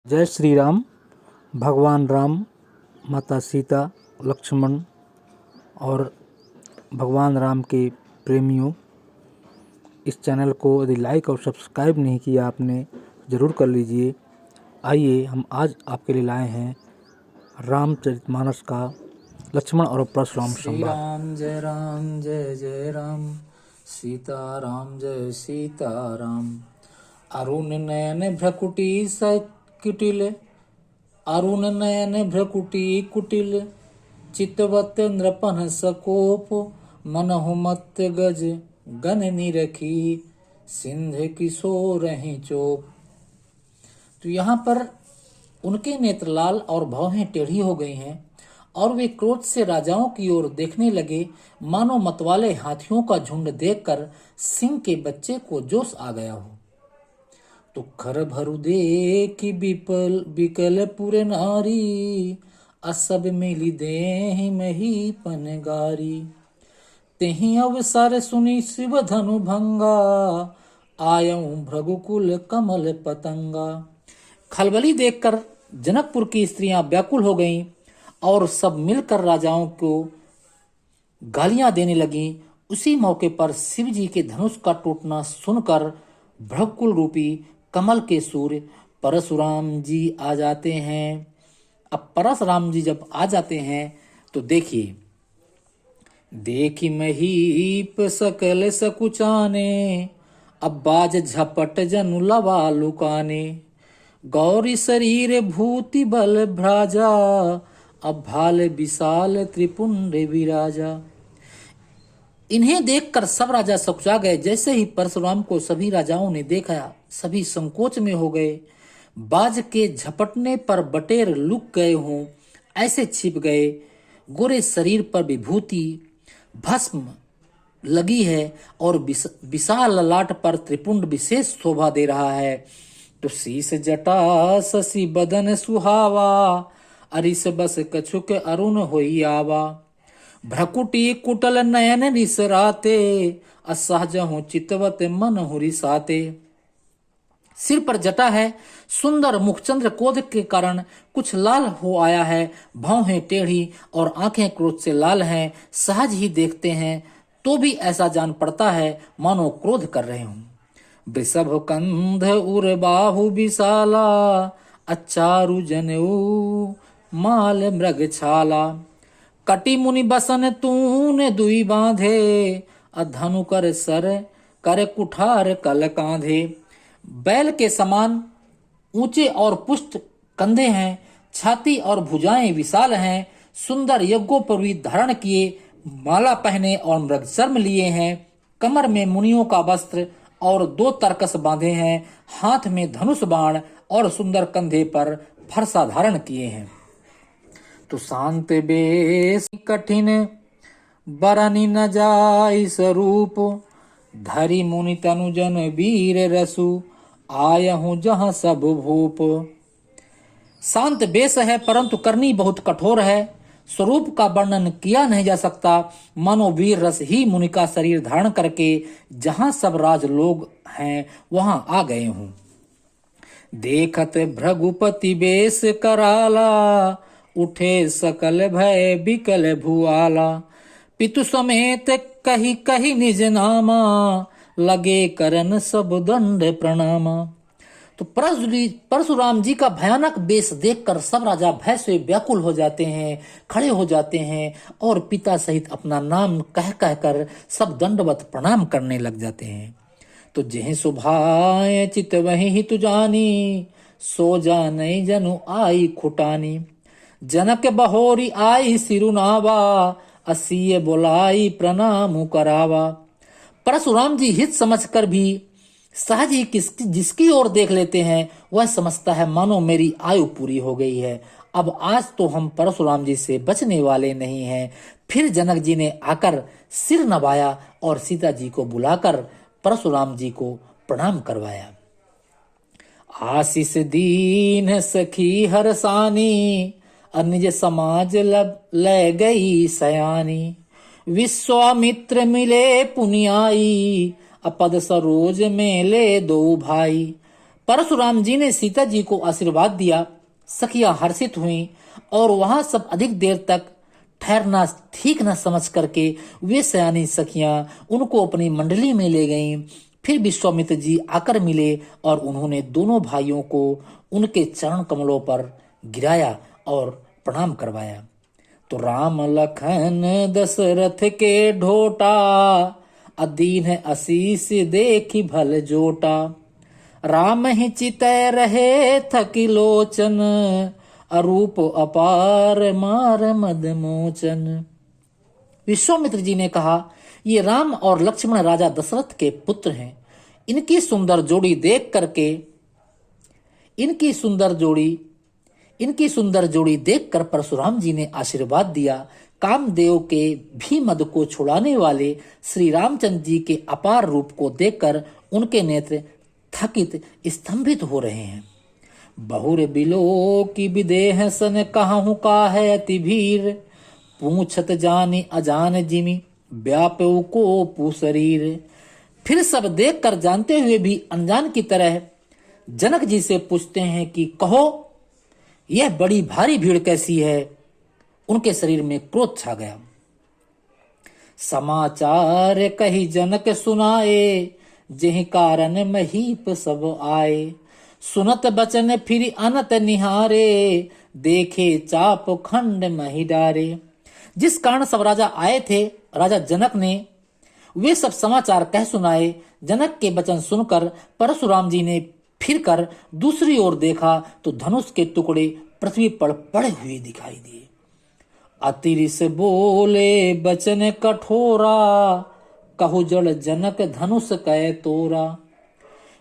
जय श्री राम। भगवान राम, माता सीता, लक्ष्मण और भगवान राम के प्रेमियों, इस चैनल को यदि लाइक और सब्सक्राइब नहीं किया आपने, ज़रूर कर लीजिए। आइए हम आज आपके लिए लाए हैं रामचरितमानस का लक्ष्मण और परशुराम श्री संवाद। राम जय जय राम, सीताराम जय सीताराम। अरुण नयन भ्रकुटी सकुटिल, अरुण नयन भ्रकुटी कुटिल, चितवत नृपन सकोप, मनहु मत गज गन निरखी, सिंध किशोर चोप। तो यहाँ पर उनके नेत्र लाल और भौहें टेढ़ी हो गई हैं और वे क्रोध से राजाओं की ओर देखने लगे, मानो मतवाले हाथियों का झुंड देखकर सिंह के बच्चे को जोश आ गया हो। तो खर भरु देखी विपल विकल पुर नारी, असब मिली देहि मही पनगारी। तेहि अवसर सुनी शिव धनु भंगा, आयऊ भृगुकुल कमल पतंगा। खलबली देखकर जनकपुर की स्त्रियां व्याकुल हो गईं और सब मिलकर राजाओं को गालियां देने लगीं। उसी मौके पर शिव जी के धनुष का टूटना सुनकर भृगुकुल रूपी कमल के सूर्य परशुराम जी आ जाते हैं। अब परशुराम जी जब आ जाते हैं तो देखिए, देखी महीप सकल सकुचाने, अब बाज झपट जनु लवा लुकाने। गौरी शरीर भूति बल भ्राजा, अब भाल विशाल त्रिपुंड विराजा। इन्हें देखकर सब राजा सकुचा गए। जैसे ही परशुराम को सभी राजाओं ने देखा, सभी संकोच में हो गए। बाज के झपटने पर बटेर लुक गए हों, ऐसे छिप गए। गोरे शरीर पर विभूति भस्म लगी है और विशाल ललाट पर त्रिपुंड विशेष शोभा दे रहा है। तो शीस जटा शशि बदन सुहावा, अरिस बस कछुक अरुण होई आवा। भ्रकुटी कुटल नयन रिसराते, असहज हूँ चितवत मन हुरिसाते। सिर पर जटा है, सुंदर मुखचंद्र क्रोध के कारण कुछ लाल हो आया है। भौहें टेढ़ी और आंखें क्रोध से लाल हैं। सहज ही देखते हैं तो भी ऐसा जान पड़ता है मानो क्रोध कर रहे हों। वृषभ कंध उर बाहु विशाला, अचारु जनेऊ माल मृग छाला। कटी मुनि बसन तूने दुई बांधे, अधनु कर सर कर कुठार कल कांधे। बैल के समान ऊंचे और पुष्ट कंधे हैं, छाती और भुजाएं विशाल हैं। सुंदर यज्ञोपवीत धारण किए, माला पहने और मृग चर्म लिए हैं। कमर में मुनियों का वस्त्र और 2 तरकस बांधे हैं। हाथ में धनुष बाण और सुंदर कंधे पर फरसा धारण किए हैं। तो शांत बेस कठिन बरनी न जाई स्वरूप, धरि मुनि तनुजन वीर रसु, आयहु जहाँ सब भूप। शांत बेस है परंतु करनी बहुत कठोर है। स्वरूप का वर्णन किया नहीं जा सकता। मानो वीर रस ही मुनि का शरीर धारण करके जहां सब राज लोग हैं वहां आ गए हूं। देखत भृगुपति बेस कराला, उठे सकल भय बिकल भुआला। पितु समेत कही कही निज नामा, लगे करन सब दंड प्रणामा। तो परशुराम जी का भयानक बेस देखकर सब राजा भय से व्याकुल हो जाते हैं, खड़े हो जाते हैं और पिता सहित अपना नाम कह कह कर सब दंडवत प्रणाम करने लग जाते हैं। तो जेहि सुभाए चित वही ही तु जानी, सो जाने जनु आई खुटानी। जनक बहोरी आई सिरुनावा, असीय बोलाई प्रणाम करावा। परशुराम जी हित समझकर भी सहज ही जिसकी ओर देख लेते हैं वह समझता है मानो मेरी आयु पूरी हो गई है, अब आज तो हम परशुराम जी से बचने वाले नहीं हैं। फिर जनक जी ने आकर सिर नवाया और सीता जी को बुलाकर परशुराम जी को प्रणाम करवाया। आशीष दीन सखी हरसानी, निज समाज ले गई सयानी। विश्वामित्र मिले पुनियाई, अपद सरोज में ले 2 भाई। परशुराम जी ने सीता जी को आशीर्वाद दिया। सखियां हर्षित हुईं और वहां सब अधिक देर तक ठहरना ठीक न समझ करके वे सयानी सखियां उनको अपनी मंडली में ले गईं। फिर विश्वामित्र जी आकर मिले और उन्होंने दोनों भाइयों को उनके चरण कमलों पर गिराया और प्रणाम करवाया। तो राम लखन दशरथ के ढोटा, अदीन आशीष देखी भल जोटा। राम ही चितय रहे थकी लोचन, अरूप अपार मार मद मोचन। विश्वामित्र जी ने कहा, ये राम और लक्ष्मण राजा दशरथ के पुत्र हैं। इनकी सुंदर जोड़ी देख करके इनकी सुंदर जोड़ी देखकर परशुराम जी ने आशीर्वाद दिया। कामदेव के भी मद को छुड़ाने वाले श्री रामचंद्र जी के अपार रूप को देखकर उनके नेत्र थकित स्तंभित हो रहे हैं। बहुर बिलो की विदेह सन कहूं का है अति भीर, पूछत जानी अजान जिमी व्यापऊ को पू शरीर। फिर सब देख कर जानते हुए भी अनजान की तरह जनक जी से पूछते हैं कि कहो, यह बड़ी भारी भीड़ कैसी है। उनके शरीर में क्रोध छा गया। समाचार कही जनक सुनाए, जिहि कारण महीप सब आए। सुनत बचन फिर अनत निहारे, देखे चाप खंड मही डारे। जिस कारण सब राजा आए थे, राजा जनक ने वे सब समाचार कह सुनाए। जनक के वचन सुनकर परशुराम जी ने फिर कर दूसरी ओर देखा तो धनुष के टुकड़े पृथ्वी पर पड़े हुए दिखाई दिए। अतिरिस बोले बचन कठोरा, कहु जड़ जनक धनुष कै तोरा।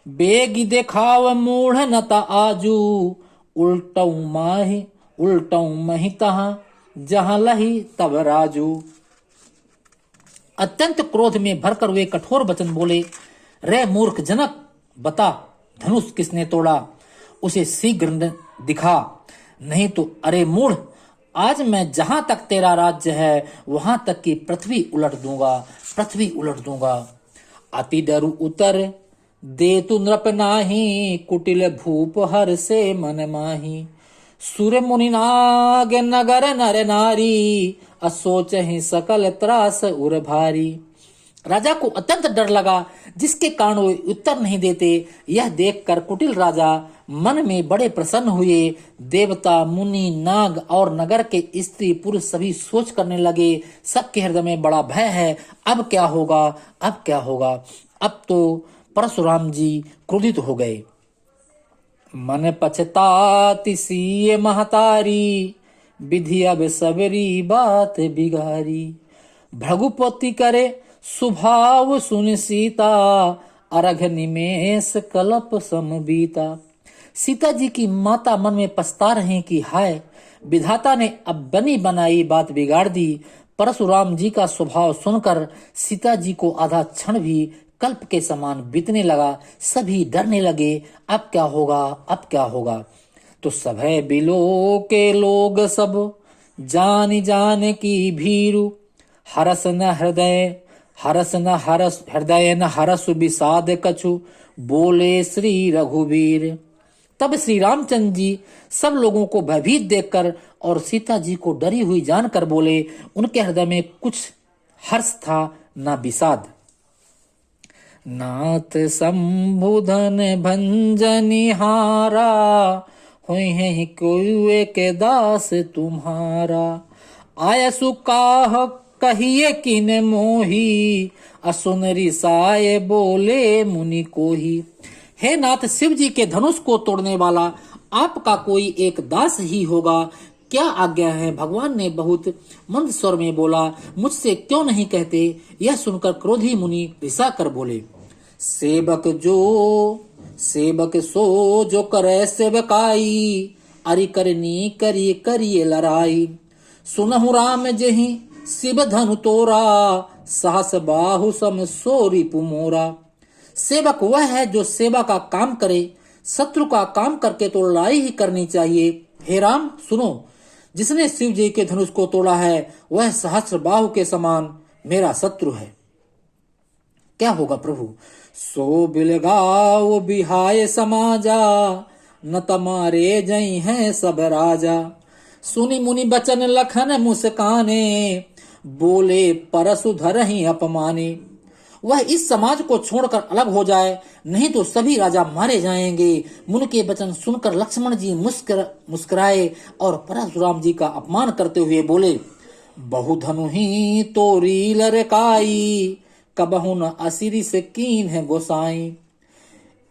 बेगी देखाव मूढ़ नता आजू, उल्टऊ मही तहां जहां लही तब राजू। अत्यंत क्रोध में भरकर वे कठोर वचन बोले, रे मूर्ख जनक, बता धनुष किसने तोड़ा, उसे शीघ्र दिखा, नहीं तो अरे मूढ़, आज मैं जहां तक तेरा राज्य है वहां तक की पृथ्वी उलट दूंगा। अति डरु उतर दे तु नृप नाही, कुटिल भूप हर से मन माही। सूर्य मुनि नाग नगर नर नारी, असोच ही सकल त्रास उर भारी। राजा को अत्यंत डर लगा, जिसके कारण वे उत्तर नहीं देते। यह देखकर कुटिल राजा मन में बड़े प्रसन्न हुए। देवता, मुनि, नाग और नगर के स्त्री पुरुष सभी सोच करने लगे, सबके हृदय में बड़ा भय है। अब क्या होगा। अब तो परशुराम जी क्रोधित हो गए। मन पछताति सीय महतारी, विधि अब सबरी बात बिगारी। भृगुपति करे सुभाव सुन सीता, अरघ निमेष कलप सम बीता। सीता जी की माता मन में पछता रहे कि हाय, विधाता ने अब बनी बनाई बात बिगाड़ दी। परशुराम जी का स्वभाव सुनकर सीता जी को आधा क्षण भी कल्प के समान बीतने लगा। सभी डरने लगे, अब क्या होगा। तो सभय बिलो के लोग सब, जान की भीरु। हरस न हरस विषाद कछु, बोले श्री रघुवीर। तब श्री रामचंद्र जी सब लोगों को भयभीत देखकर और सीता जी को डरी हुई जानकर बोले। उनके हृदय में कुछ हर्ष था, ना विषाद। नाथ संबुधन भंजनिहारा, हुई है कोई एक दास तुम्हारा। आयसु काह कहिए किन मोही, असुन रिसाए बोले मुनि कोही। हे नाथ, शिव जी के धनुष को तोड़ने वाला आपका कोई एक दास ही होगा, क्या आज्ञा है। भगवान ने बहुत मंद स्वर में बोला, मुझसे क्यों नहीं कहते। यह सुनकर क्रोधी मुनि रिसा कर बोले, सेवक सो जो करे सेवकाई, अरि करनी करिए लड़ाई। सुनहु राम जहि शिव धनु तोरा, सहस बाहु सम सोरी पुमोरा। सेवक वह है जो सेवा का काम करे, शत्रु का काम करके तो लड़ाई ही करनी चाहिए। हे राम सुनो, जिसने शिव जी के धनुष को तोड़ा है वह सहस्र बाहु के समान मेरा शत्रु है। क्या होगा प्रभु। सो बिलगाओ बिहाय समाजा, न तमारे जई हैं सब राजा। सुनी मुनि बचन लखन मुस्काने, बोले परसु धरहि अपमाने। वह इस समाज को छोड़कर अलग हो जाए, नहीं तो सभी राजा मारे जाएंगे। मुनि के वचन सुनकर लक्ष्मण जी मुस्कुराए और परशुराम जी का अपमान करते हुए बोले, बहुधनु ही तोरी लरकाई, कबहु न असिरी से कीन है गोसाई।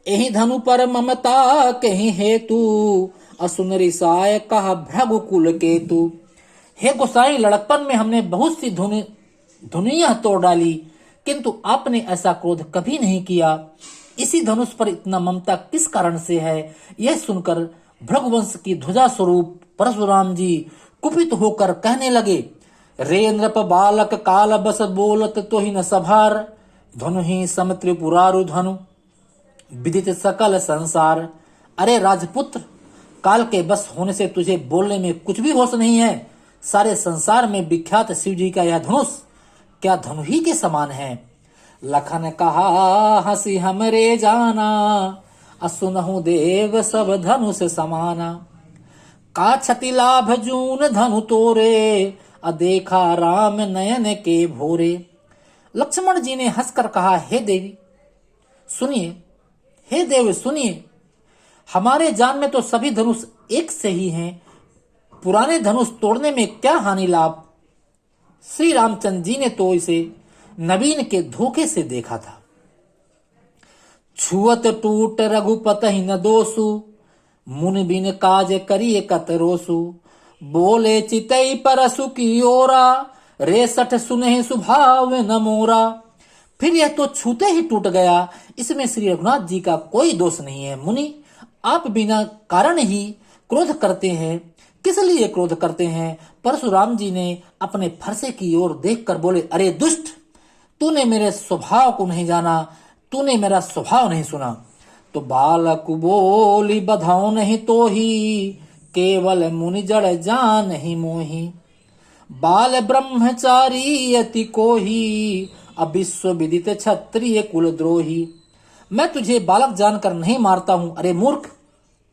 एहि धनु पर ममता कहीं हेतु, असुनरी साय कहा भृगु कुल केतु। हे गोसाई, लड़कपन में हमने बहुत सी धुनिया तोड़ डाली, किंतु आपने ऐसा क्रोध कभी नहीं किया। इसी धनुष पर इतना ममता किस कारण से है? यह सुनकर भृगुवंश की ध्वजा स्वरूप परशुराम जी कुपित होकर कहने लगे, रे नृप बालक काल बस बोलत तो ही न सभार, धनु ही सम त्रिपुरारु धनु विदित सकल संसार। अरे राजपुत्र, काल के बस होने से तुझे बोलने में कुछ भी होश नहीं है। सारे संसार में विख्यात शिव जी का यह धनुष क्या धनु ही के समान है? लखन कहा हंसी हमरे जाना, असुनहु देव सब धनुष समाना। का क्षति लाभ जून धनु तोरे, अदेखा राम नयन के भोरे। लक्ष्मण जी ने हंसकर कहा, हे देवी सुनिए, हे देव सुनिए, हमारे जान में तो सभी धनुष एक से ही हैं। पुराने धनुष तोड़ने में क्या हानि लाभ? श्री रामचंद्र जी ने तो इसे नवीन के धोखे से देखा था। छुअत टूट रघुपति न दोसु, मुनि बिन काज करिए कतरोसु। बोले चितई परसु की ओरा, रेसठ सुने सुभाव न मोरा। फिर यह तो छूते ही टूट गया, इसमें श्री रघुनाथ जी का कोई दोष नहीं है। मुनि, आप बिना कारण ही क्रोध करते हैं। किस लिए क्रोध करते हैं? परशुराम जी ने अपने फरसे की ओर देखकर बोले, अरे दुष्ट, तूने मेरे स्वभाव को नहीं जाना, तूने मेरा स्वभाव नहीं सुना। तो बालक बोली बधाओ नहीं तो ही, केवल मुनि जड़ जान ही मोही। बाल ब्रह्मचारी अति कोही, अब विश्व विदित क्षत्रिय कुल द्रोही। मैं तुझे बालक जानकर नहीं मारता हूं। अरे मूर्ख,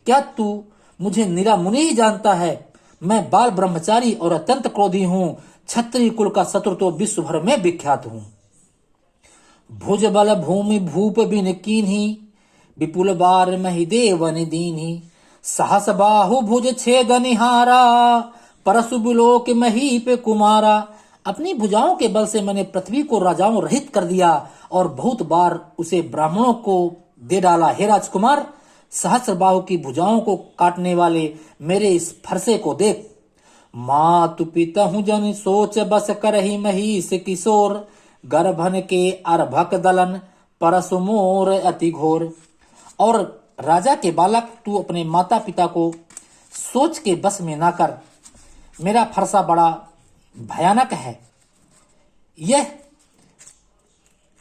क्या तू मुझे निरा मुनि ही जानता है? मैं बाल ब्रह्मचारी और अत्यंत क्रोधी हूं। क्षत्रिय कुल का शत्रु तो विश्व भर में विख्यात हूं। भुज बल भूमि भूप बिन कीन्ही, विपुल बार मही देवन दीन्ही। सहस बाहु भुज छेद निहारा, परसु बिलोक महीप कुमारा। अपनी भुजाओं के बल से मैंने पृथ्वी को राजाओं रहित कर दिया और बहुत बार उसे ब्राह्मणों को दे डाला। हे राजकुमार, सहस्र बाहु की भुजाओं को काटने वाले मेरे इस फरसे को देख। मातु पिता हूं जन सोच बस करही महीस किशोर, गर्भन के अर्भक दलन परसु मोर अति घोर। और राजा के बालक, तू अपने माता पिता को सोच के बस में ना कर। मेरा फरसा बड़ा भयानक है। यह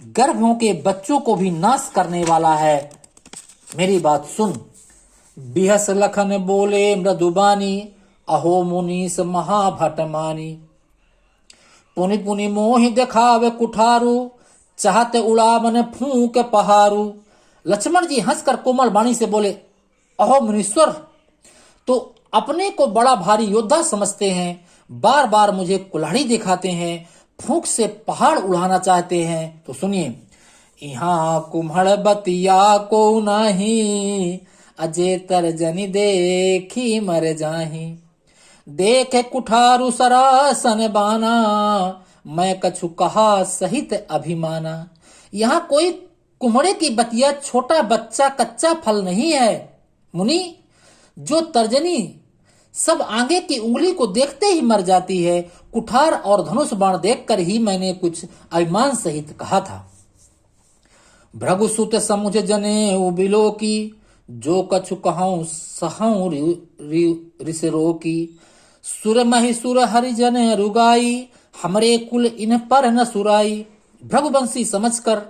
गर्भों के बच्चों को भी नाश करने वाला है। मेरी बात सुन। बिहस लखन बोले मृदुबानी, अहो मुनीस महाभट मानी। पुनि पुनि मोहि देखावे कुठारू, चाहते उड़ावन फूंक पहारू। लक्ष्मण जी हंसकर कोमल वाणी से बोले, अहो मुनीश्वर, तो अपने को बड़ा भारी योद्धा समझते हैं, बार बार मुझे कुल्हाड़ी दिखाते हैं, फूंक से पहाड़ उड़ाना चाहते हैं। तो सुनिए, यहाँ कुम्हड़ बतिया को नहीं, अजय तरजनी देखी मर जाही। देखे कुठारू सरासन बाना, मैं कछु कहा सहित अभिमाना। यहाँ कोई कुम्हड़े की बतिया छोटा बच्चा कच्चा फल नहीं है मुनि, जो तर्जनी सब आगे की उंगली को देखते ही मर जाती है। कुठार और धनुष बाण देखकर ही मैंने कुछ अभिमान सहित कहा था। भृगुसुत समुझ जने उबिलो की, जो कछु कहूं सहूं ऋषरो की। सुर मही सुर हरिजन रुगाई, हमरे कुल इन पर न सुराई। भृगुवंशी समझकर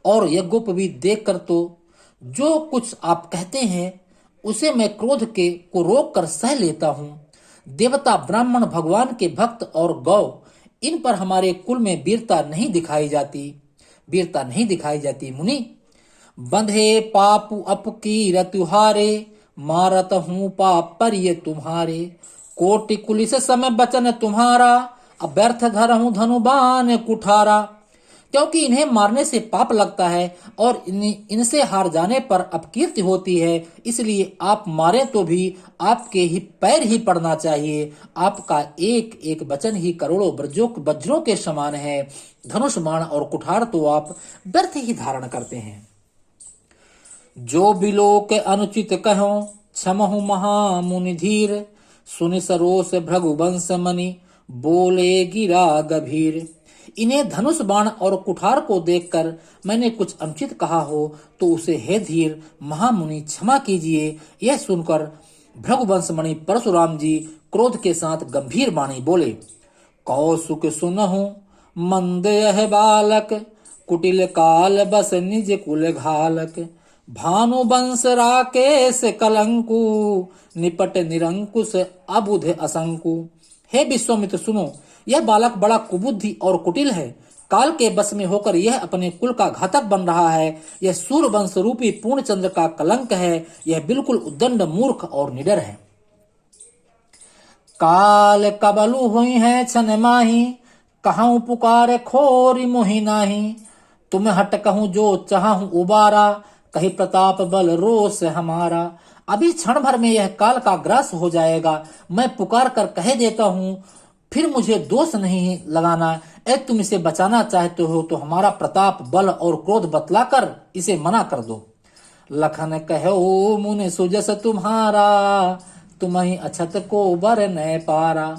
और यज्ञोप भी देखकर तो जो कुछ आप कहते हैं उसे मैं क्रोध के को रोक कर सह लेता हूँ। देवता, ब्राह्मण, भगवान के भक्त और गौ, इन पर हमारे कुल में वीरता नहीं दिखाई जाती मुनि। बंधे पापु अपकीर तुहारे, मारत हूँ पाप पर ये तुम्हारे। कोटि कुलिस समय बचन तुम्हारा, अब व्यर्थ धरहूं धनुबान कुठारा। क्योंकि इन्हें मारने से पाप लगता है और इनसे हार जाने पर अपकीर्ति होती है, इसलिए आप मारे तो भी आपके ही पैर ही पड़ना चाहिए। आपका एक एक वचन ही करोड़ों वज्रों के समान है। धनुष बाण और कुठार तो आप व्यर्थ ही धारण करते हैं। जो बिलो के अनुचित कहो, क्षमहु महामुनि धीर। सुनि सरोस भृगुवंश मणि, बोले गिरा गभीर। इन्हें धनुष बाण और कुठार को देखकर मैंने कुछ अनुचित कहा हो तो उसे हे धीर महामुनि क्षमा कीजिए। यह सुनकर भृगुवंश मणि परशुराम जी क्रोध के साथ गंभीर वाणी बोले, कौसुक सुनहु मंद यह बालक, कुटिल काल बस निज कुल घालक। भानु वंश राकेश कलंकु, निपट निरंकुश अबुध असंकु। हे विश्वामित्र सुनो, यह बालक बड़ा कुबुद्धि और कुटिल है। काल के बस में होकर यह अपने कुल का घातक बन रहा है। यह सूर्य वंश रूपी पूर्णचंद्र का कलंक है। यह बिल्कुल उद्दंड मूर्ख और निडर है। काल कबलु हुई है छन माही, कहूं पुकार खोरी मोहि नाही। तुम हट कहूं जो चाहूं उबारा, कही प्रताप बल रोष हमारा। अभी क्षण भर में यह काल का ग्रास हो जाएगा। मैं पुकार कर कह देता हूँ, फिर मुझे दोष नहीं लगाना। तुम इसे बचाना चाहते हो तो हमारा प्रताप बल और क्रोध बतलाकर इसे मना कर दो। लखन कहो मुनि सुजस तुम्हारा, तुम ही अछत को बर न पारा।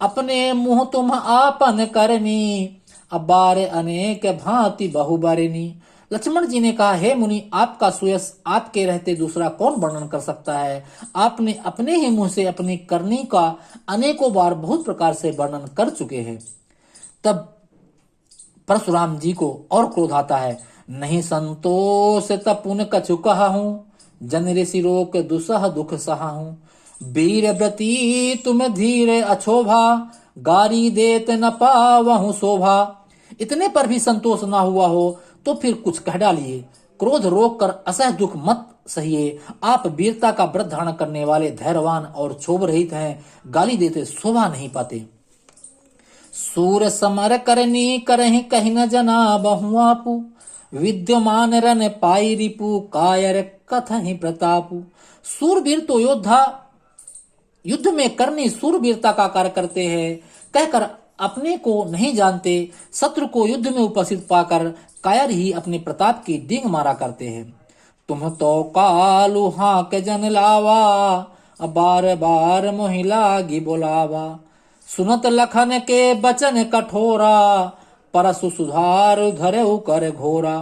अपने मुंह तुम आपन करनी, अब बार अनेक भांति बहुबरनी। लक्ष्मण जी ने कहा, हे मुनि, आपका सुयश आपके रहते दूसरा कौन वर्णन कर सकता है। आपने अपने ही मुंह से अपनी करनी का अनेकों बार बहुत प्रकार से वर्णन कर चुके हैं। तब परशुराम जी को और क्रोध आता है। नहीं संतोष तपुन कछु कहूं, जन ऋषि रोक दुसह दुख सहाहूं। वीर व्रती तुम धीरे अछोभा, गारी देत न पावहु शोभा। इतने पर भी संतोष ना हुआ हो तो फिर कुछ कह डालिए। क्रोध रोक कर असह दुख मत सहिए। आप वीरता का व्रत धारण करने वाले धैर्यवान और क्षोभ रहित हैं। गाली देते शोभा नहीं पाते। सूर समर करनी करहि कहि न जना बहु आपू, विद्यमान रन पाई रिपु कायर कथहि प्रतापु। सूरवीर तो योद्धा युद्ध में करनी सूरवीरता का कार्य करते हैं, कहकर अपने को नहीं जानते। शत्रु को युद्ध में उपस्थित पाकर कायर ही अपने प्रताप की डींग मारा करते हैं। तुम तो कालू हाक जन लावा, बार बार मोहि लागी बोलावा। सुनत लखन के बचन कठोरा, परसु सुधार धरे कर घोरा।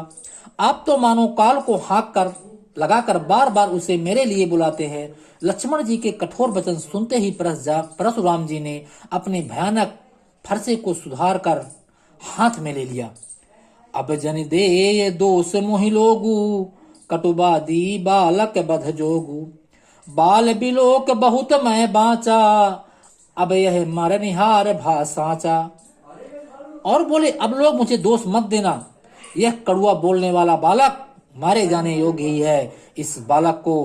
आप तो मानो काल को हाक कर लगाकर बार बार उसे मेरे लिए बुलाते हैं। लक्ष्मण जी के कठोर वचन सुनते ही परशुराम जी ने अपने भयानक फरसे को सुधार कर हाथ में ले लिया। अब जन दे ये दोष मोहि लोगु, कटुबादी बालक बध जोगु। बाल बिलोक बहुत मैं बाचा, अब यह मरनिहार भा साचा। और बोले, अब लोग मुझे दोष मत देना। यह कड़ुआ बोलने वाला बालक मारे जाने योग्य ही है। इस बालक को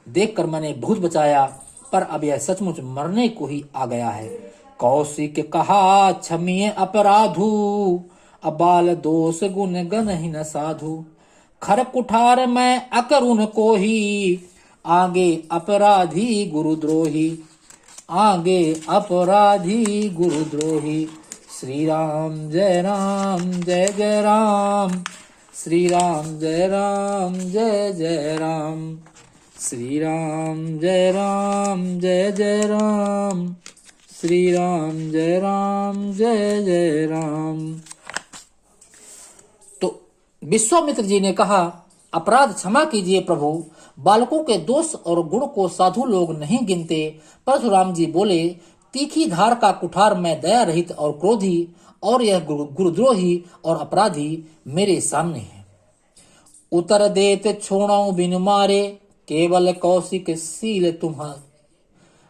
देखकर मैंने बहुत बचाया, पर अब यह सचमुच मरने को ही आ गया है। कौशिक कहा क्षमिए अपराधु, अबाल दोष गुण गन ही न साधु। खर कुठार मैं अकरुण को ही, आगे अपराधी गुरुद्रोही। आगे अपराधी गुरुद्रोही। श्री राम जय राम जय जय राम। श्री राम जय राम जय जय राम। श्री राम जय राम जय जय राम। श्री राम जय राम जय जय राम। तो विश्वामित्र जी ने कहा, अपराध क्षमा कीजिए प्रभु। बालकों के दोष और गुण को साधु लोग नहीं गिनते। परशुराम जी बोले, तीखी धार का कुठार मैं दया रहित और क्रोधी, और यह गुरुद्रोही और अपराधी मेरे सामने है। उतर देत छोड़ो बिन मारे, केवल कौशिक सील तुम्हार।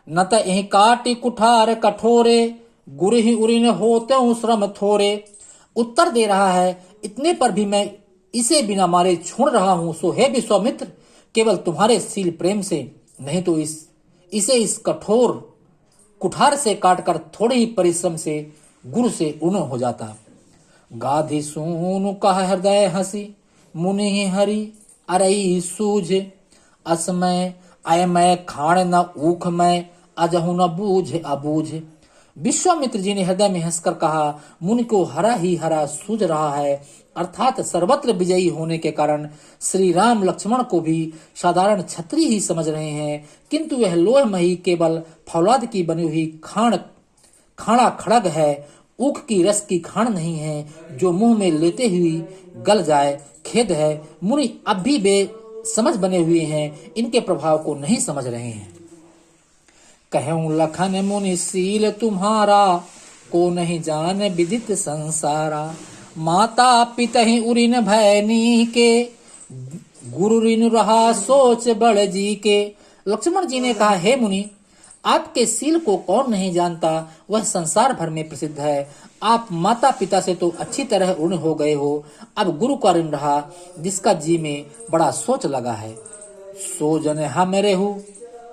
न त यही काटी कुठार कठोरे, गुरहि उरिन होते श्रम थोरे। उत्तर दे रहा है, इतने पर भी मैं इसे बिना मारे छोड़ रहा हूं, सो हे विश्वामित्र, केवल तुम्हारे शील प्रेम से, नहीं तो इसे इस कठोर कुठार से काटकर थोड़े ही परिश्रम से गुरु से ऊर्ण हो जाता। गाधी सूनु कह हृदय हंसी, मुनि हरि अरई सूझ, असमय अयमय खाण न ऊख मैं, अजहु न बूझ अबूझ। विश्वामित्र जी ने हृदय में हंसकर कहा, मुनि को हरा ही हरा सूझ रहा है, अर्थात सर्वत्र विजयी होने के कारण श्री राम लक्ष्मण को भी साधारण छत्री ही समझ रहे हैं, किंतु वह लोहमयी केवल फौलाद की बनी हुई खाड़ा खड़ग है, ऊख की रस की खान नहीं है जो मुंह में लेते हुए गल जाए। खेद है, मुनि अब भी बेसमझ बने हुए हैं, इनके प्रभाव को नहीं समझ रहे हैं। कहूं लखन मुनि सील तुम्हारा, को नहीं जान विदित संसारा। माता पिता ही उरिन भैनी के, गुरु ऋण रहा सोच बड़ जी के। लक्ष्मण जी ने कहा, हे मुनि, आपके सील को कौन नहीं जानता, वह संसार भर में प्रसिद्ध है। आप माता पिता से तो अच्छी तरह ऋण हो गए हो, अब गुरु का ऋण रहा, जिसका जी में बड़ा सोच लगा है। सो जन हम रेहू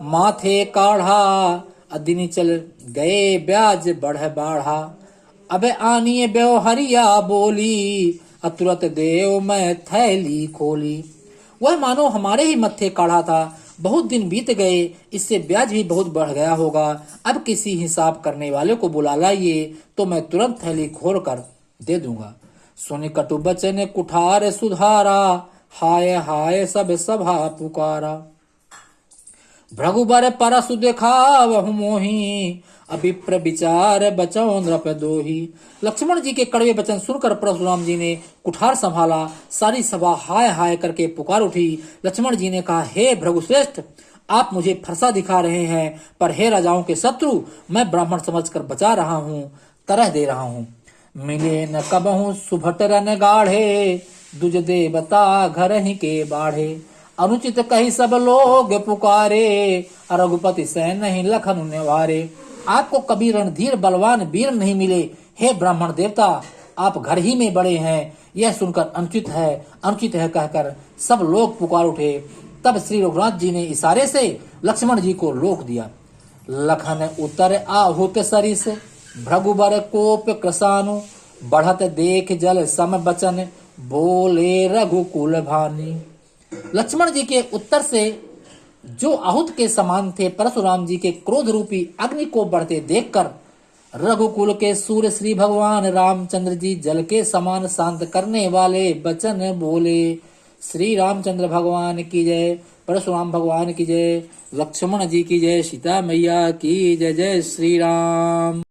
माथे काढ़ा, अदिनी चल गए ब्याज बढ़ बाढ़ा। अबे आनिए ब्योहरिया बोली, अतुरत देव मैं थैली खोली। वह मानो हमारे ही मत्थे काढ़ा था, बहुत दिन बीत गए, इससे ब्याज भी बहुत बढ़ गया होगा। अब किसी हिसाब करने वाले को बुला लाइए, तो मैं तुरंत थैली खोल कर दे दूंगा। सुनि कटु बचन कुठार सुधारा, हाय हाय सब सभा पुकारा। भृगुबर परसु देखा वहु मोही, अभिप्र विचार बचौ नृप दोही। लक्ष्मण जी के कड़वे वचन सुनकर परशुराम जी ने कुठार संभाला, सारी सभा हाय हाय करके पुकार उठी। लक्ष्मण जी ने कहा, हे भृगुश्रेष्ठ, आप मुझे फरसा दिखा रहे हैं, पर हे राजाओं के शत्रु, मैं ब्राह्मण समझकर बचा रहा हूँ, तरह दे रहा हूँ। मिले न कबहू सुभट रन गाढ़े, दुज देवता घर ही के बाढ़े। अनुचित कही सब लोग पुकारे, रघुपति से नहीं लखन निवारे। आपको कभी रणधीर बलवान वीर नहीं मिले, हे ब्राह्मण देवता, आप घर ही में बड़े हैं, यह सुनकर अनुचित है कहकर सब लोग पुकार उठे। तब श्री रघुनाथ जी ने इशारे से लक्ष्मण जी को रोक दिया। लखन उतर आहुत सरिस, भृगुबर कोप कृसानु। बढ़त देख जल सम बचन, बोले रघुकुल भानी। लक्ष्मण जी के उत्तर से जो आहुत के समान थे, परशुराम जी के क्रोध रूपी अग्नि को बढ़ते देखकर रघुकुल के सूर्य श्री भगवान रामचंद्र जी जल के समान शांत करने वाले वचन बोले। श्री रामचंद्र भगवान की जय, परशुराम भगवान की जय, लक्ष्मण जी की जय, सीता मैया की जय। जय श्री राम।